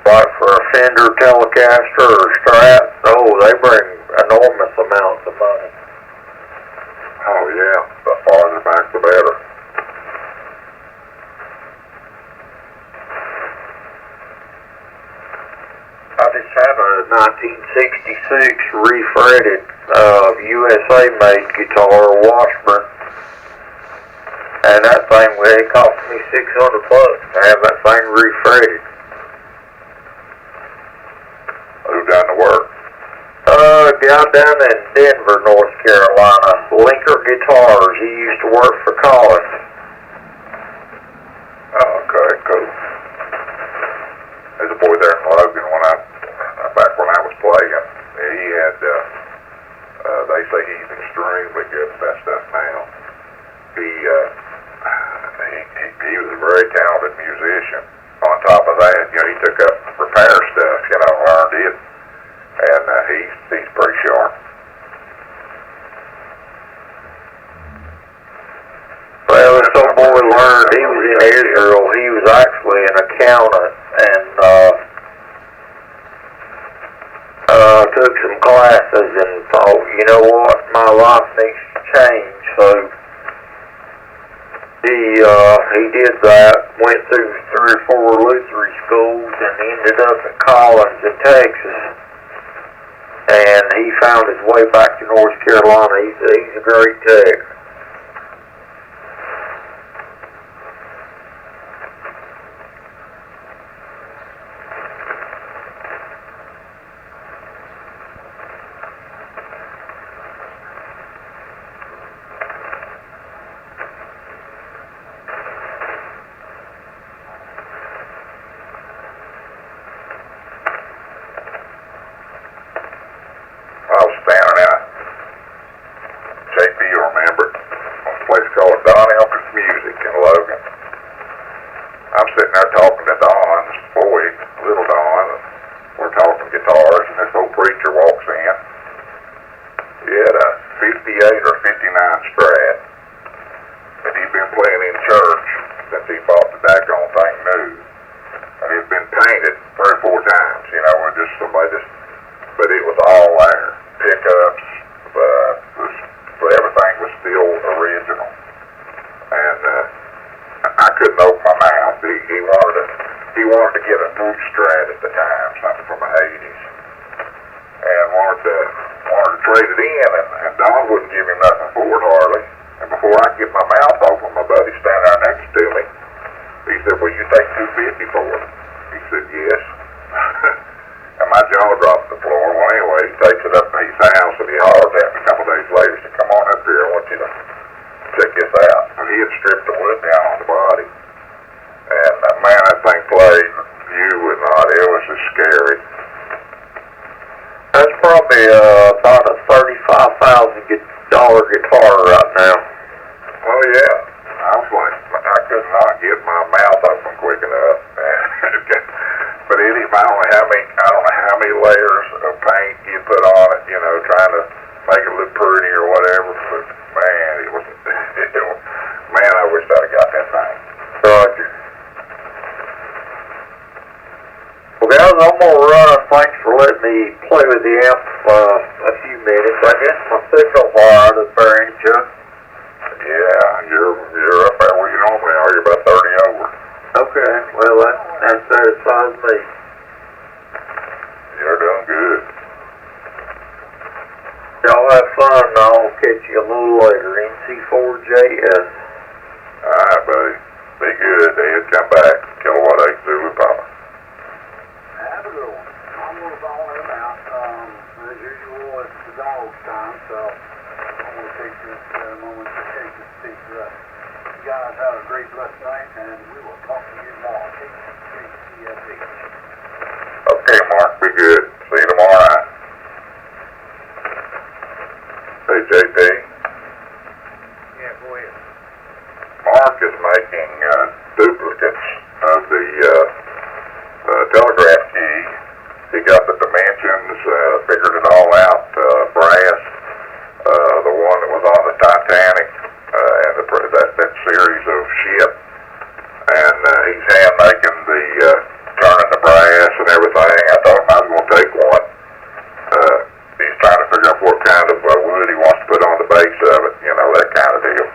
Like for a Fender Telecaster or Strat, oh, they bring enormous amounts of money. Oh yeah, the farther back the better. I just have a 1966 refretted USA-made guitar, Washburn, and that thing, it cost me $600 to have that thing refretted. Who done the work? A guy down in Denver, North Carolina, Linker Guitars. He used to work for Collins. Oh, okay, cool. There's a boy there in Logan back when I was playing. He had, they say he's extremely good at that stuff now. He was a very talented musician. On top of that, he took up repair stuff, learned it, and he's pretty sharp. Well, some boy learned, he was in Israel, he was actually an accountant, and took some classes and thought, you know what, my life needs to change, so he did that, went through 3 or 4 Lutheran schools and ended up at Collins in Texas, and he found his way back to North Carolina. He's a great tech. I was standing in a JP, you remember, a place called Don Elkins Music in Logan. I'm sitting there talking to Don, this boy, little Don, and we're talking guitars, and this old preacher walks in. He had a 58 or 59 Strat, and he'd been playing in church since he bought the daggone thing new. And it had been painted 3 or 4 times, but it was all there. Pickups, everything was still original. And I couldn't open my mouth. He wanted to get a new Strat at the time, something from the 80s, and wanted to trade it in. And Don wouldn't give him nothing for it hardly. And before I could get my mouth open, my buddy standing right next to me, he said, "Will you take $250 for it?" He said, "Yes." And my jaw dropped to the floor. Well, anyway, he takes it up to his house, and he hollers at me a couple days later. He said, "Come on up here, I want you to check this out." And he had stripped the wood down on the body. And man, that thing played, you would not, it was just scary. That's probably about a $35,000 guitar right now. Oh yeah, I was like, I could not get my mouth open quick enough. But I don't know how many layers of paint you put on it, trying to make it look pretty or whatever. But man, man, I wish I'd have got that thing. Roger. Well, guys, I'm gonna run. Thanks for letting me play with the amp a few minutes. I guess my signal wire is bearing, Chuck. Yeah, you're up there where you normally are. You're about 30 over. Okay, well that satisfies me. You're doing good. Y'all have fun, and I'll catch you a little later. NC4JS. Alright, buddy. Be good, Ed. Come back. Kilowatt 8 Zulu Papa. Have a good one. I'm going to follow him out. As usual, it's the dog's time, so I'm going to take this moment to take this speak to us. You guys have a great blessed night, and we will talk to you tomorrow. KCSH. Okay, Mark. Be good. See you tomorrow night. Hey, JP. Yeah, go ahead. Mark is making duplicates of the telegraph key. He got the dimensions, figured it all out, brass, the one that was on the Titanic, and that series of ship. And he's hand making turning the brass and everything. I thought I was going to take one. He's trying to figure out what kind of wood he wants to put on the base of it, you know, that kind of deal.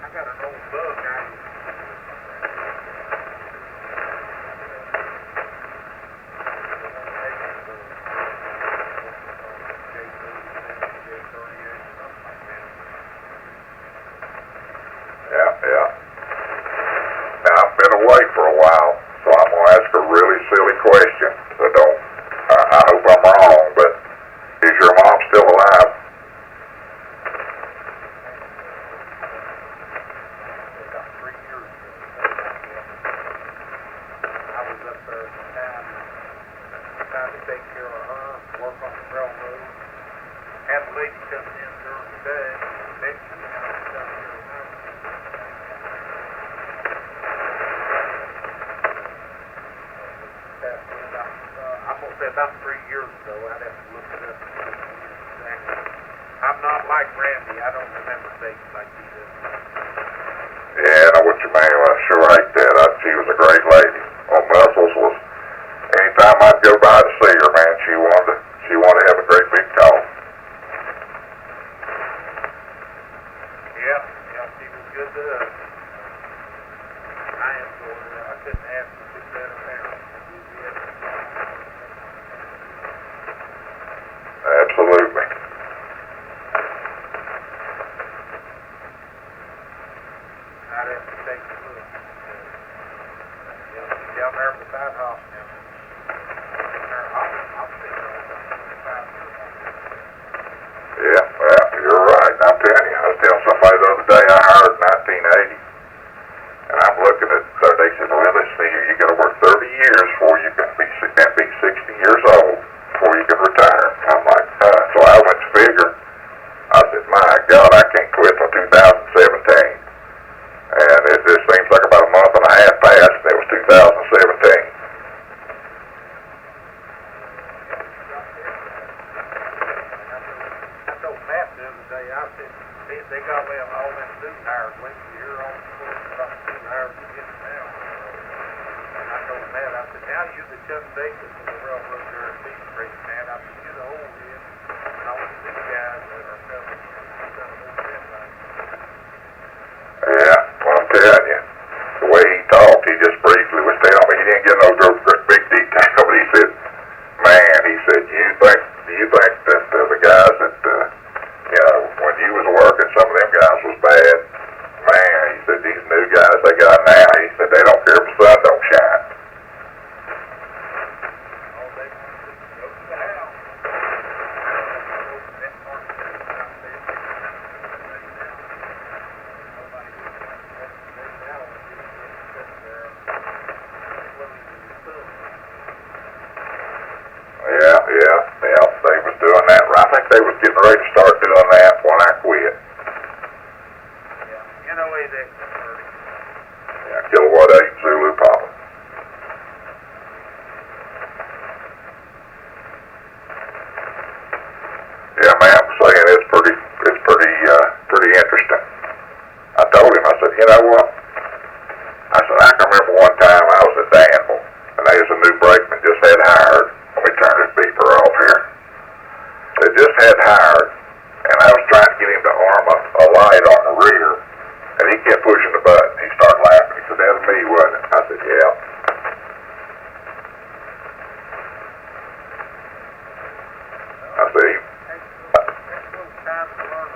I got an old bug now. Yeah. Now, I've been away for a while, so I'm going to ask a really silly question. So I hope I'm wrong, but is your mom still alive? About 3 years ago. I was up there at the time trying to take care of her, work on the railroad. Had a lady coming in during the day. Next thing I was down here with her. I'm going to say about 3 years ago. I'd have to look it up exactly. I'm not like Randy. I don't remember dates like he does. Yeah, I know what you mean. I sure hate that. She was a great lady. On Muscles was, anytime I'd go by to see her, man, she wanted to have a great big talk. Yeah, she was good to us. I enjoyed her. I couldn't ask for two better parents. Absolutely. I'd have to take a look. Down there beside hospital. I'll see her about 25 years. Yeah, well, you're right. I'm telling you, I was telling somebody the other day I hired in 1980, and I'm looking at, they said, well, let's see here, you got to work 30 years before you can be 60 years old, before you can retire. I'm like, so I went to figure. I said, my God, I can't quit till 2017. And it just seems like about a month and a half passed, and it was 2017. I told Matt the other day, I said, they got me all them new hires. Wait till you're on the course about the new hires you get now. And I told Matt, I said, now you're the Chuck Davis of the railroad there at Beach Street, man. I said, you're the old head. And all the new guys that are coming, Yeah, well, I'm telling you, the way he talked, he just briefly was telling me, he didn't get no big detail, but he said, man, he said, do you think that the guys that, when you was working, some of them guys was bad? Man, he said, these new guys they got now, he said, they don't care if the sun don't shine. Yeah, they was doing that. I think they was getting ready to start doing that when I quit. Yeah, that converting. Yeah, kilowatt 8 Zulu Papa. Yeah, man, I'm saying it's pretty interesting. I told him, I said, you know what? I said, I can remember one time I was at Danville, and there was a new brakeman just had hired. Let me turn this beeper off here. They just had hired, and I was trying to get him to arm a light on the rear, and he kept pushing the button. He started laughing. He said, that was me, wasn't it? I said, yeah. I said, Takes a little time to learn